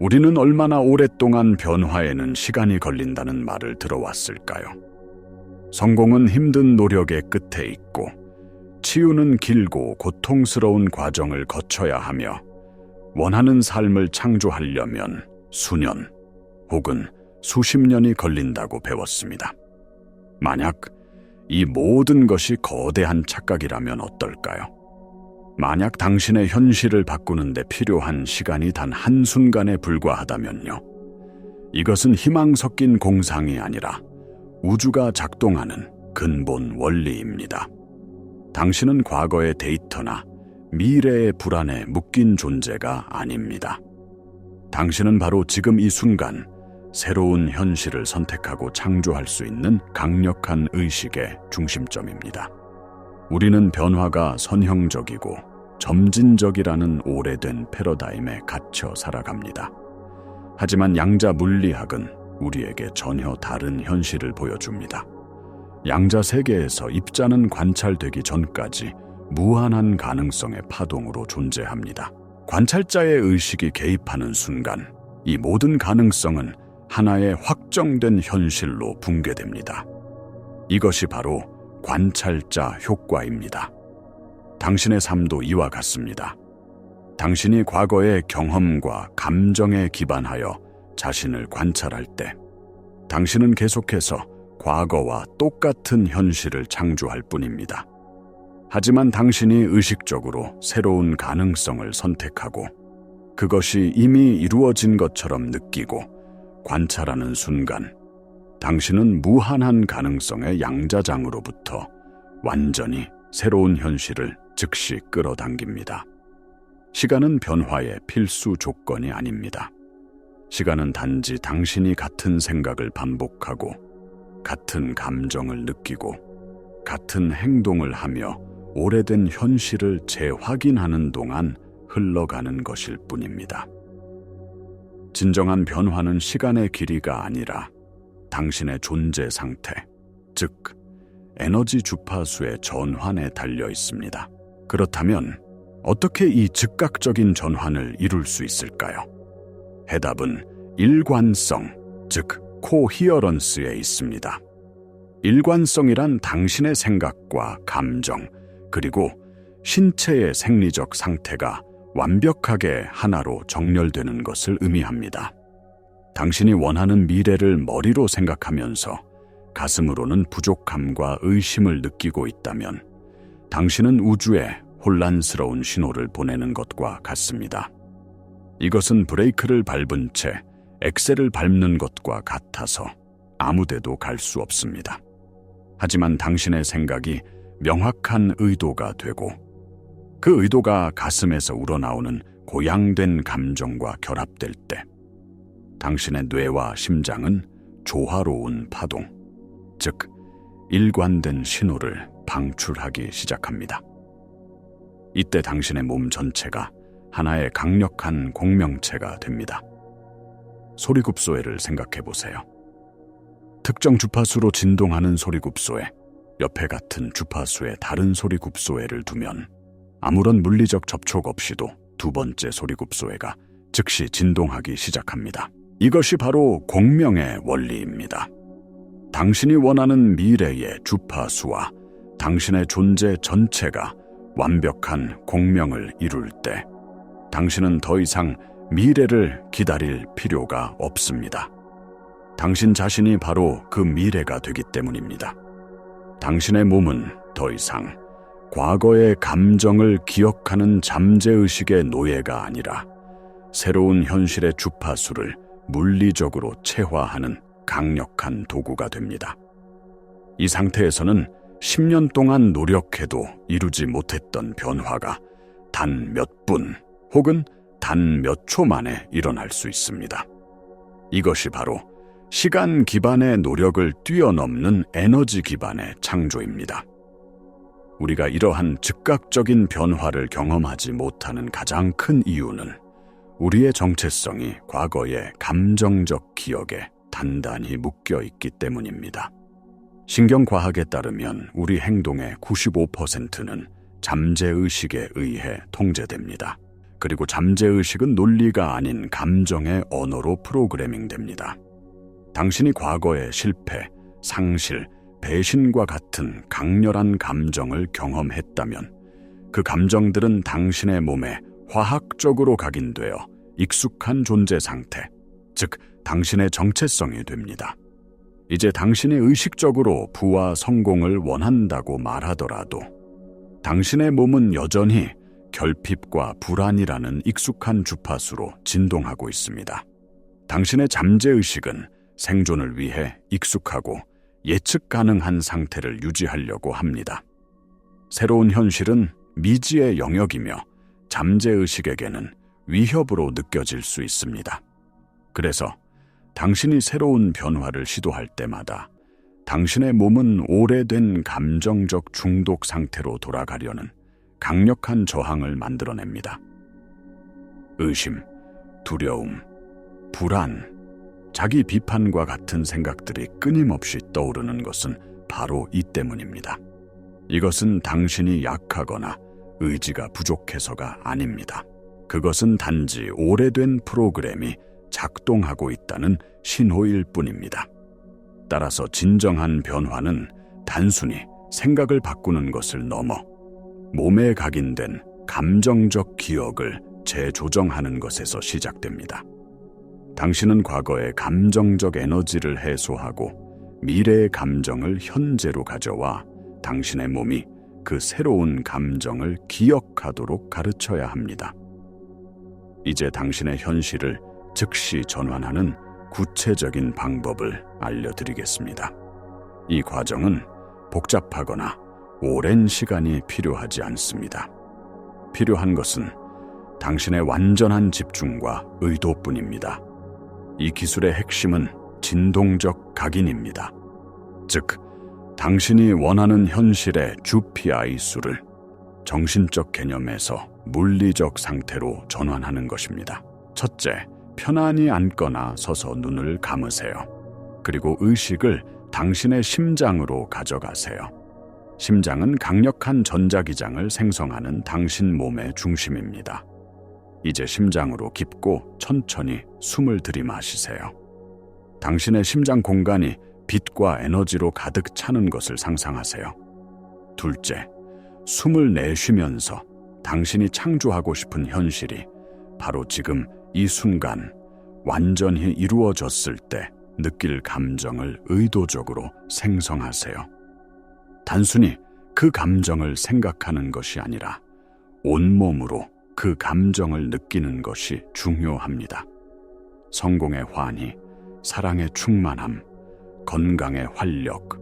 우리는 얼마나 오랫동안 변화에는 시간이 걸린다는 말을 들어왔을까요? 성공은 힘든 노력의 끝에 있고, 치유는 길고 고통스러운 과정을 거쳐야 하며, 원하는 삶을 창조하려면 수년 혹은 수십 년이 걸린다고 배웠습니다. 만약 이 모든 것이 거대한 착각이라면 어떨까요? 만약 당신의 현실을 바꾸는 데 필요한 시간이 단 한순간에 불과하다면요. 이것은 희망 섞인 공상이 아니라 우주가 작동하는 근본 원리입니다. 당신은 과거의 데이터나 미래의 불안에 묶인 존재가 아닙니다. 당신은 바로 지금 이 순간 새로운 현실을 선택하고 창조할 수 있는 강력한 의식의 중심점입니다. 우리는 변화가 선형적이고 점진적이라는 오래된 패러다임에 갇혀 살아갑니다. 하지만 양자 물리학은 우리에게 전혀 다른 현실을 보여줍니다. 양자 세계에서 입자는 관찰되기 전까지 무한한 가능성의 파동으로 존재합니다. 관찰자의 의식이 개입하는 순간 이 모든 가능성은 하나의 확정된 현실로 붕괴됩니다. 이것이 바로 관찰자 효과입니다. 당신의 삶도 이와 같습니다. 당신이 과거의 경험과 감정에 기반하여 자신을 관찰할 때, 당신은 계속해서 과거와 똑같은 현실을 창조할 뿐입니다. 하지만 당신이 의식적으로 새로운 가능성을 선택하고 그것이 이미 이루어진 것처럼 느끼고 관찰하는 순간, 당신은 무한한 가능성의 양자장으로부터 완전히 새로운 현실을 즉시 끌어당깁니다. 시간은 변화의 필수 조건이 아닙니다. 시간은 단지 당신이 같은 생각을 반복하고 같은 감정을 느끼고 같은 행동을 하며 오래된 현실을 재확인하는 동안 흘러가는 것일 뿐입니다. 진정한 변화는 시간의 길이가 아니라 당신의 존재 상태, 즉 에너지 주파수의 전환에 달려 있습니다. 그렇다면 어떻게 이 즉각적인 전환을 이룰 수 있을까요? 해답은 일관성, 즉 코히어런스에 있습니다. 일관성이란 당신의 생각과 감정, 그리고 신체의 생리적 상태가 완벽하게 하나로 정렬되는 것을 의미합니다. 당신이 원하는 미래를 머리로 생각하면서 가슴으로는 부족함과 의심을 느끼고 있다면 당신은 우주에 혼란스러운 신호를 보내는 것과 같습니다. 이것은 브레이크를 밟은 채 엑셀을 밟는 것과 같아서 아무데도 갈 수 없습니다. 하지만 당신의 생각이 명확한 의도가 되고 그 의도가 가슴에서 우러나오는 고양된 감정과 결합될 때 당신의 뇌와 심장은 조화로운 파동, 즉 일관된 신호를 방출하기 시작합니다. 이때 당신의 몸 전체가 하나의 강력한 공명체가 됩니다. 소리굽소회를 생각해 보세요. 특정 주파수로 진동하는 소리굽소회, 옆에 같은 주파수의 다른 소리굽소회를 두면 아무런 물리적 접촉 없이도 두 번째 소리굽소회가 즉시 진동하기 시작합니다. 이것이 바로 공명의 원리입니다. 당신이 원하는 미래의 주파수와 당신의 존재 전체가 완벽한 공명을 이룰 때 당신은 더 이상 미래를 기다릴 필요가 없습니다. 당신 자신이 바로 그 미래가 되기 때문입니다. 당신의 몸은 더 이상 과거의 감정을 기억하는 잠재의식의 노예가 아니라 새로운 현실의 주파수를 물리적으로 체화하는 강력한 도구가 됩니다. 이 상태에서는 10년 동안 노력해도 이루지 못했던 변화가 단 몇 분 혹은 단 몇 초 만에 일어날 수 있습니다. 이것이 바로 시간 기반의 노력을 뛰어넘는 에너지 기반의 창조입니다. 우리가 이러한 즉각적인 변화를 경험하지 못하는 가장 큰 이유는 우리의 정체성이 과거의 감정적 기억에 단단히 묶여 있기 때문입니다. 신경과학에 따르면 우리 행동의 95%는 잠재의식에 의해 통제됩니다. 그리고 잠재의식은 논리가 아닌 감정의 언어로 프로그래밍됩니다. 당신이 과거의 실패, 상실, 배신과 같은 강렬한 감정을 경험했다면 그 감정들은 당신의 몸에 화학적으로 각인되어 익숙한 존재 상태, 즉 당신의 정체성이 됩니다. 이제 당신이 의식적으로 부와 성공을 원한다고 말하더라도 당신의 몸은 여전히 결핍과 불안이라는 익숙한 주파수로 진동하고 있습니다. 당신의 잠재의식은 생존을 위해 익숙하고 예측 가능한 상태를 유지하려고 합니다. 새로운 현실은 미지의 영역이며 잠재의식에게는 위협으로 느껴질 수 있습니다. 그래서 당신이 새로운 변화를 시도할 때마다 당신의 몸은 오래된 감정적 중독 상태로 돌아가려는 강력한 저항을 만들어냅니다. 의심, 두려움, 불안, 자기 비판과 같은 생각들이 끊임없이 떠오르는 것은 바로 이 때문입니다. 이것은 당신이 약하거나 의지가 부족해서가 아닙니다. 그것은 단지 오래된 프로그램이 작동하고 있다는 신호일 뿐입니다. 따라서 진정한 변화는 단순히 생각을 바꾸는 것을 넘어 몸에 각인된 감정적 기억을 재조정하는 것에서 시작됩니다. 당신은 과거의 감정적 에너지를 해소하고 미래의 감정을 현재로 가져와 당신의 몸이 그 새로운 감정을 기억하도록 가르쳐야 합니다. 이제 당신의 현실을 즉시 전환하는 구체적인 방법을 알려드리겠습니다. 이 과정은 복잡하거나 오랜 시간이 필요하지 않습니다. 필요한 것은 당신의 완전한 집중과 의도뿐입니다. 이 기술의 핵심은 진동적 각인입니다. 즉, 당신이 원하는 현실의 GPI 수를 정신적 개념에서 물리적 상태로 전환하는 것입니다. 첫째, 편안히 앉거나 서서 눈을 감으세요. 그리고 의식을 당신의 심장으로 가져가세요. 심장은 강력한 전자기장을 생성하는 당신 몸의 중심입니다. 이제 심장으로 깊고 천천히 숨을 들이마시세요. 당신의 심장 공간이 빛과 에너지로 가득 차는 것을 상상하세요. 둘째, 숨을 내쉬면서 당신이 창조하고 싶은 현실이 바로 지금 이 순간 완전히 이루어졌을 때 느낄 감정을 의도적으로 생성하세요. 단순히 그 감정을 생각하는 것이 아니라 온몸으로 그 감정을 느끼는 것이 중요합니다. 성공의 환희, 사랑의 충만함, 건강의 활력,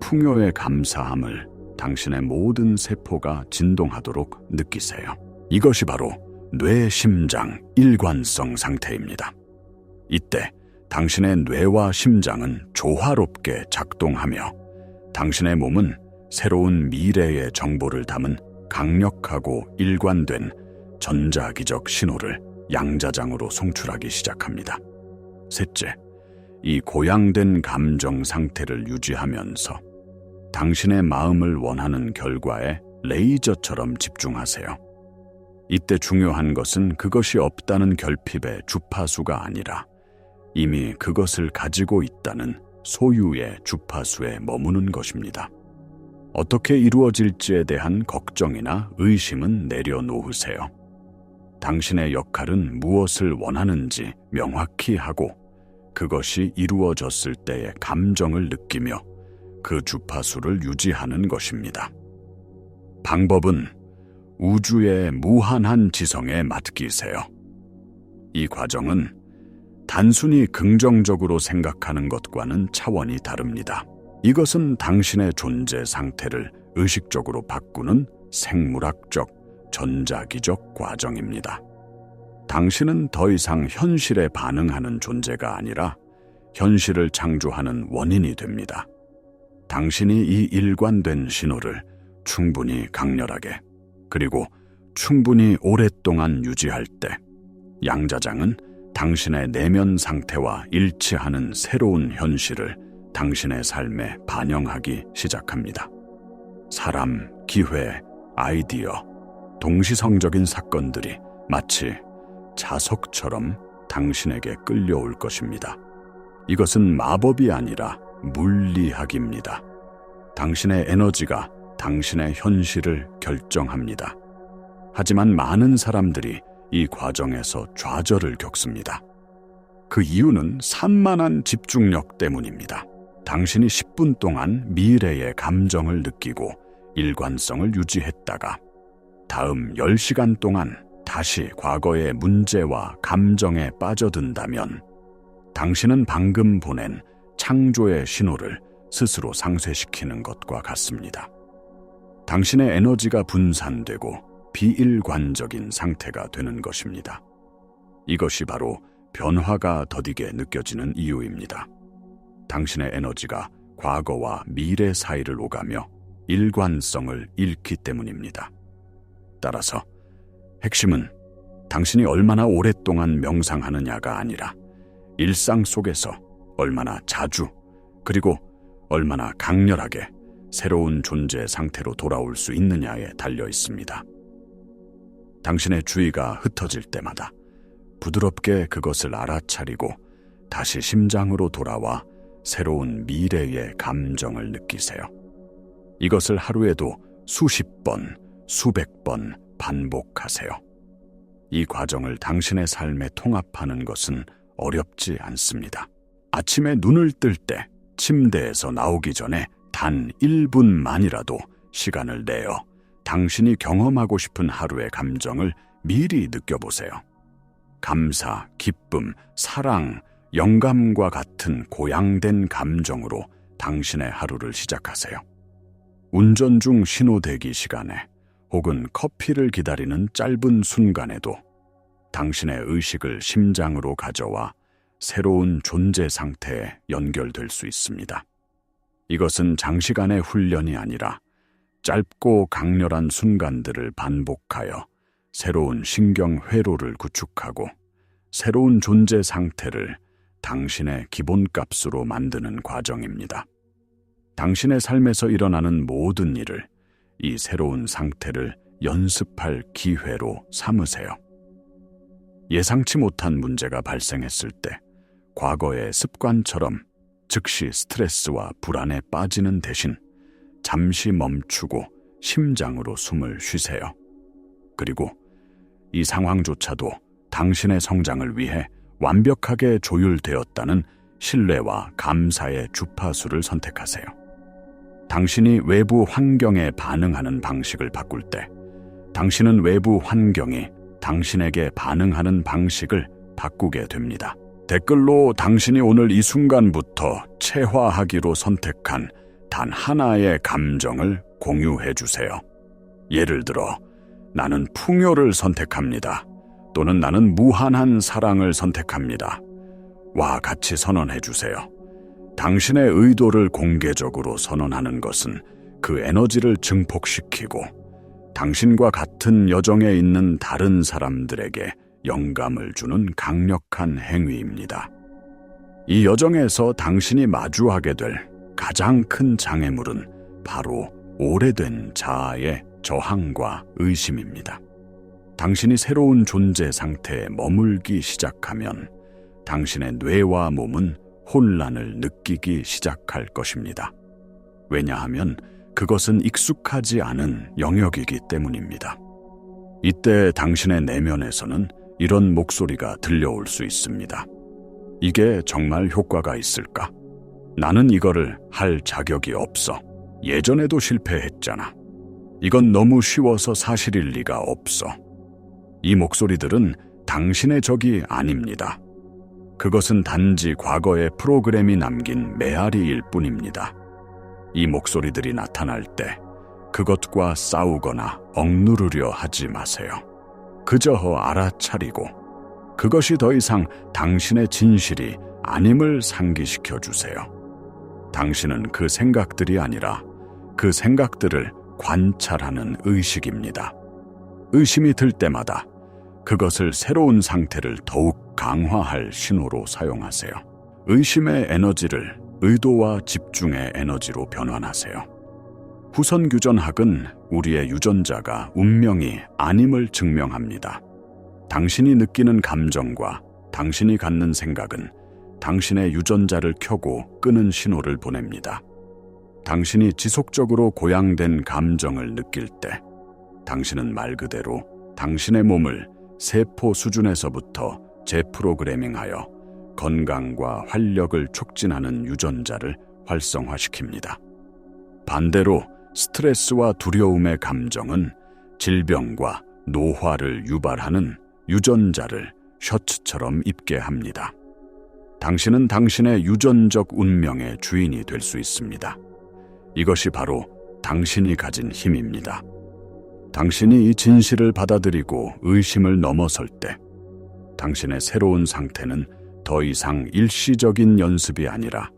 풍요의 감사함을 당신의 모든 세포가 진동하도록 느끼세요. 이것이 바로 뇌 심장 일관성 상태입니다. 이때 당신의 뇌와 심장은 조화롭게 작동하며 당신의 몸은 새로운 미래의 정보를 담은 강력하고 일관된 전자기적 신호를 양자장으로 송출하기 시작합니다. 셋째, 이 고양된 감정 상태를 유지하면서 당신의 마음을 원하는 결과에 레이저처럼 집중하세요. 이때 중요한 것은 그것이 없다는 결핍의 주파수가 아니라 이미 그것을 가지고 있다는 소유의 주파수에 머무는 것입니다. 어떻게 이루어질지에 대한 걱정이나 의심은 내려놓으세요. 당신의 역할은 무엇을 원하는지 명확히 하고 그것이 이루어졌을 때의 감정을 느끼며 그 주파수를 유지하는 것입니다. 방법은 우주의 무한한 지성에 맡기세요. 이 과정은 단순히 긍정적으로 생각하는 것과는 차원이 다릅니다. 이것은 당신의 존재 상태를 의식적으로 바꾸는 생물학적, 전자기적 과정입니다. 당신은 더 이상 현실에 반응하는 존재가 아니라 현실을 창조하는 원인이 됩니다. 당신이 이 일관된 신호를 충분히 강렬하게 그리고 충분히 오랫동안 유지할 때 양자장은 당신의 내면 상태와 일치하는 새로운 현실을 당신의 삶에 반영하기 시작합니다. 사람, 기회, 아이디어, 동시성적인 사건들이 마치 자석처럼 당신에게 끌려올 것입니다. 이것은 마법이 아니라 물리학입니다. 당신의 에너지가 당신의 현실을 결정합니다. 하지만 많은 사람들이 이 과정에서 좌절을 겪습니다. 그 이유는 산만한 집중력 때문입니다. 당신이 10분 동안 미래의 감정을 느끼고 일관성을 유지했다가 다음 10시간 동안 다시 과거의 문제와 감정에 빠져든다면 당신은 방금 보낸 창조의 신호를 스스로 상쇄시키는 것과 같습니다. 당신의 에너지가 분산되고 비일관적인 상태가 되는 것입니다. 이것이 바로 변화가 더디게 느껴지는 이유입니다. 당신의 에너지가 과거와 미래 사이를 오가며 일관성을 잃기 때문입니다. 따라서 핵심은 당신이 얼마나 오랫동안 명상하느냐가 아니라 일상 속에서 얼마나 자주 그리고 얼마나 강렬하게 새로운 존재 상태로 돌아올 수 있느냐에 달려 있습니다. 당신의 주의가 흩어질 때마다 부드럽게 그것을 알아차리고 다시 심장으로 돌아와 새로운 미래의 감정을 느끼세요. 이것을 하루에도 수십 번, 수백 번 반복하세요. 이 과정을 당신의 삶에 통합하는 것은 어렵지 않습니다. 아침에 눈을 뜰 때 침대에서 나오기 전에 단 1분만이라도 시간을 내어 당신이 경험하고 싶은 하루의 감정을 미리 느껴보세요. 감사, 기쁨, 사랑, 영감과 같은 고양된 감정으로 당신의 하루를 시작하세요. 운전 중 신호대기 시간에 혹은 커피를 기다리는 짧은 순간에도 당신의 의식을 심장으로 가져와 새로운 존재 상태에 연결될 수 있습니다. 이것은 장시간의 훈련이 아니라 짧고 강렬한 순간들을 반복하여 새로운 신경 회로를 구축하고 새로운 존재 상태를 당신의 기본값으로 만드는 과정입니다. 당신의 삶에서 일어나는 모든 일을 이 새로운 상태를 연습할 기회로 삼으세요. 예상치 못한 문제가 발생했을 때 과거의 습관처럼 즉시 스트레스와 불안에 빠지는 대신 잠시 멈추고 심장으로 숨을 쉬세요. 그리고 이 상황조차도 당신의 성장을 위해 완벽하게 조율되었다는 신뢰와 감사의 주파수를 선택하세요. 당신이 외부 환경에 반응하는 방식을 바꿀 때 당신은 외부 환경이 당신에게 반응하는 방식을 바꾸게 됩니다. 댓글로 당신이 오늘 이 순간부터 체화하기로 선택한 단 하나의 감정을 공유해 주세요. 예를 들어, 나는 풍요를 선택합니다. 또는 나는 무한한 사랑을 선택합니다. 와 같이 선언해 주세요. 당신의 의도를 공개적으로 선언하는 것은 그 에너지를 증폭시키고 당신과 같은 여정에 있는 다른 사람들에게 영감을 주는 강력한 행위입니다. 이 여정에서 당신이 마주하게 될 가장 큰 장애물은 바로 오래된 자아의 저항과 의심입니다. 당신이 새로운 존재 상태에 머물기 시작하면 당신의 뇌와 몸은 혼란을 느끼기 시작할 것입니다. 왜냐하면 그것은 익숙하지 않은 영역이기 때문입니다. 이때 당신의 내면에서는 이런 목소리가 들려올 수 있습니다. 이게 정말 효과가 있을까? 나는 이거를 할 자격이 없어. 예전에도 실패했잖아. 이건 너무 쉬워서 사실일 리가 없어. 이 목소리들은 당신의 적이 아닙니다. 그것은 단지 과거의 프로그램이 남긴 메아리일 뿐입니다. 이 목소리들이 나타날 때 그것과 싸우거나 억누르려 하지 마세요. 그저 알아차리고 그것이 더 이상 당신의 진실이 아님을 상기시켜 주세요. 당신은 그 생각들이 아니라 그 생각들을 관찰하는 의식입니다. 의심이 들 때마다 그것을 새로운 상태를 더욱 강화할 신호로 사용하세요. 의심의 에너지를 의도와 집중의 에너지로 변환하세요. 후선규전학은 우리의 유전자가 운명이 아님을 증명합니다. 당신이 느끼는 감정과 당신이 갖는 생각은 당신의 유전자를 켜고 끄는 신호를 보냅니다. 당신이 지속적으로 고양된 감정을 느낄 때 당신은 말 그대로 당신의 몸을 세포 수준에서부터 재프로그래밍하여 건강과 활력을 촉진하는 유전자를 활성화시킵니다. 반대로 스트레스와 두려움의 감정은 질병과 노화를 유발하는 유전자를 셔츠처럼 입게 합니다. 당신은 당신의 유전적 운명의 주인이 될 수 있습니다. 이것이 바로 당신이 가진 힘입니다. 당신이 이 진실을 받아들이고 의심을 넘어설 때 당신의 새로운 상태는 더 이상 일시적인 연습이 아니라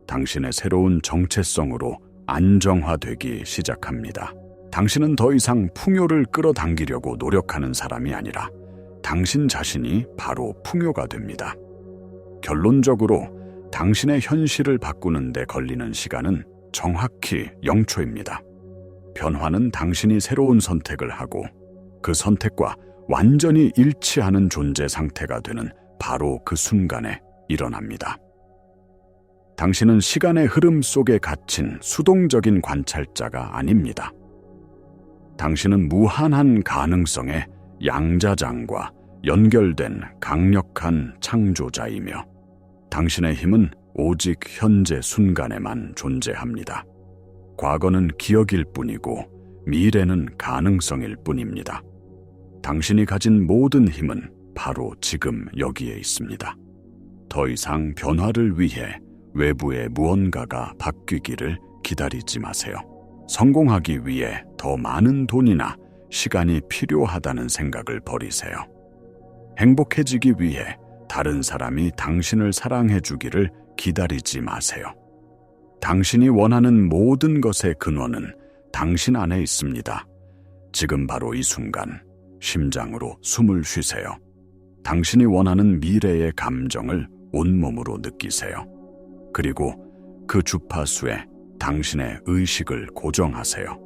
당신의 새로운 정체성으로 안정화되기 시작합니다. 당신은 더 이상 풍요를 끌어당기려고 노력하는 사람이 아니라 당신 자신이 바로 풍요가 됩니다. 결론적으로 당신의 현실을 바꾸는 데 걸리는 시간은 정확히 0초입니다. 변화는 당신이 새로운 선택을 하고 그 선택과 완전히 일치하는 존재 상태가 되는 바로 그 순간에 일어납니다. 당신은 시간의 흐름 속에 갇힌 수동적인 관찰자가 아닙니다. 당신은 무한한 가능성의 양자장과 연결된 강력한 창조자이며 당신의 힘은 오직 현재 순간에만 존재합니다. 과거는 기억일 뿐이고 미래는 가능성일 뿐입니다. 당신이 가진 모든 힘은 바로 지금 여기에 있습니다. 더 이상 변화를 위해 외부의 무언가가 바뀌기를 기다리지 마세요. 성공하기 위해 더 많은 돈이나 시간이 필요하다는 생각을 버리세요. 행복해지기 위해 다른 사람이 당신을 사랑해 주기를 기다리지 마세요. 당신이 원하는 모든 것의 근원은 당신 안에 있습니다. 지금 바로 이 순간 심장으로 숨을 쉬세요. 당신이 원하는 미래의 감정을 온몸으로 느끼세요. 그리고 그 주파수에 당신의 의식을 고정하세요.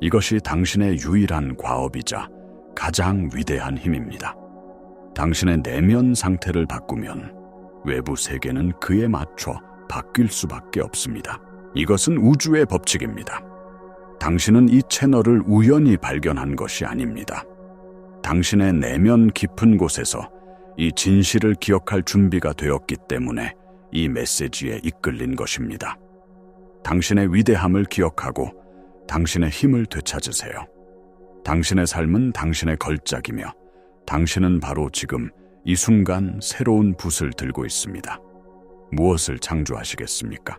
이것이 당신의 유일한 과업이자 가장 위대한 힘입니다. 당신의 내면 상태를 바꾸면 외부 세계는 그에 맞춰 바뀔 수밖에 없습니다. 이것은 우주의 법칙입니다. 당신은 이 채널을 우연히 발견한 것이 아닙니다. 당신의 내면 깊은 곳에서 이 진실을 기억할 준비가 되었기 때문에 이 메시지에 이끌린 것입니다. 당신의 위대함을 기억하고 당신의 힘을 되찾으세요. 당신의 삶은 당신의 걸작이며 당신은 바로 지금 이 순간 새로운 붓을 들고 있습니다. 무엇을 창조하시겠습니까?